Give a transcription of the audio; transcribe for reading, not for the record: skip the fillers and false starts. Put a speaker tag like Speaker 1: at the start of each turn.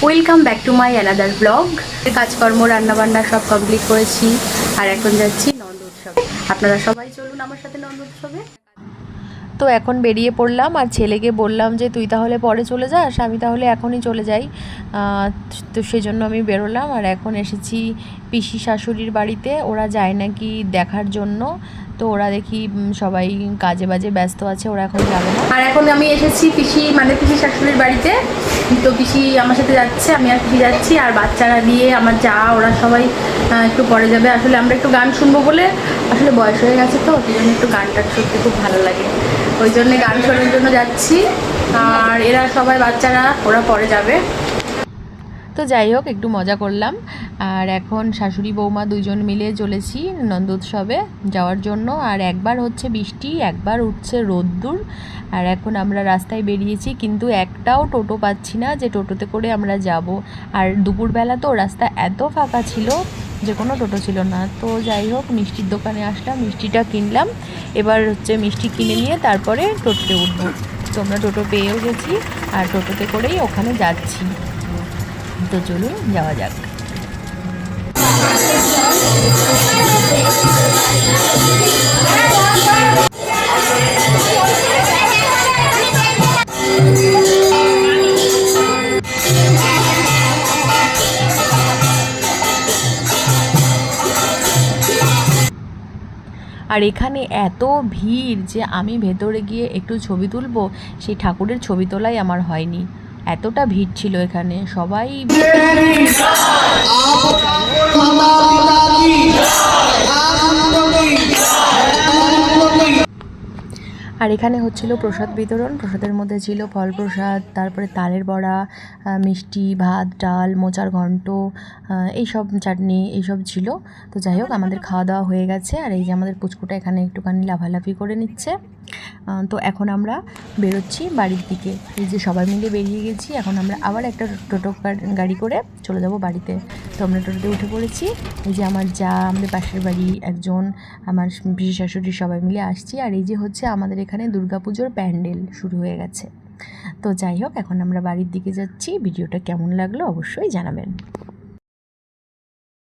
Speaker 1: Welcome back to my another blog. কাজকর্ম রান্নাবান্না সব কমপ্লিট করেছি আর এখন যাচ্ছি নন্দ উৎসবে। আপনারা সবাই চলুন আমার সাথে নন্দ উৎসবে। তো এখন বেরিয়ে পড়লাম আর ছেলেকে বললাম যে তুই তাহলে পরে চলে যাস, আমি তাহলে এখনই চলে যাই। তো সেজন্য আমি বেরোলাম আর এখন এসেছি পিসি শাশুড়ির বাড়িতে। ওরা যায় নাকি দেখার জন্য, তো ওরা দেখি সবাই কাজে বাজে ব্যস্ত আছে, ওরা এখন যাবে না। আর এখন আমি এসেছি পিসি শাশুড়ির বাড়িতে। তো পিসি আমার সাথে যাচ্ছে, আমি আর পিসি যাচ্ছি, আর বাচ্চারা দিয়ে আমার যা ওরা সবাই একটু পরে যাবে। আসলে আমরা একটু গান শুনবো বলে, আসলে বয়স হয়ে গেছে তো সেই জন্য একটু গানটা শুনতে খুব ভালো লাগে, ওই জন্যে গান শোনার জন্য যাচ্ছি। আর এরা সবাই বাচ্চারা ওরা পরে যাবে। তো যাই হোক, একটু মজা করলাম। আর এখন শাশুড়ি বৌমা দুজন মিলে চলেছি নন্দ উৎসবে যাওয়ার জন্য। আর একবার হচ্ছে বৃষ্টি, একবার উঠছে রোদ্দুর। আর এখন আমরা রাস্তায় বেরিয়েছি, কিন্তু একটাও টোটো পাচ্ছি না যে টোটোতে করে আমরা যাব। আর দুপুরবেলা তো রাস্তা এত ফাঁকা ছিল যে কোনো টোটো ছিল না। তো যাই হোক, মিষ্টির দোকানে আসলাম, মিষ্টিটা কিনলাম। এবার হচ্ছে মিষ্টি কিনে নিয়ে তারপরে টোটোতে উঠবো। তো আমরা টোটো পেয়েও গেছি আর টোটোতে করেই ওখানে যাচ্ছি। তো চলুন যাওয়া যাক। আর এখানে এত ভিড় যে আমি ভেতরে গিয়ে একটু ছবি তুলবো, সেই ঠাকুরের ছবি তোলাই আমার হয়নি, এতটা ভিড় ছিল এখানে। সবাই আর এখানে হচ্ছিল প্রসাদ বিতরণ। প্রসাদের মধ্যে ছিল ফল প্রসাদ, তারপরে তালের বড়া, মিষ্টি, ভাত, ডাল, মোচার ঘন্ট, এইসব চাটনি এইসব ছিল। তো যাই হোক, আমাদের খাওয়া দাওয়া হয়ে গেছে। আর এই যে আমাদের পুচকুটা এখানে একটুখানি লাফালাফি করে নিচ্ছে। তো এখন আমরা বেরোচ্ছি বাড়ির দিকে। এই যে সবাই মিলে বেরিয়ে গেছি, এখন আমরা আবার একটা টোটো গাড়ি করে চলে যাব বাড়িতে। তো আমরা টোটোতে উঠে পড়েছি। এই যে আমার যা, আমাদের পাশের বাড়ি একজন, আমার পিসি শাশুড়ি সবাই মিলে আসছি। আর এই যে হচ্ছে আমাদের এখানে দুর্গাপুজোর প্যান্ডেল শুরু হয়ে গেছে। তো যাই হোক, এখন আমরা বাড়ির দিকে যাচ্ছি। ভিডিওটা কেমন লাগলো অবশ্যই জানাবেন।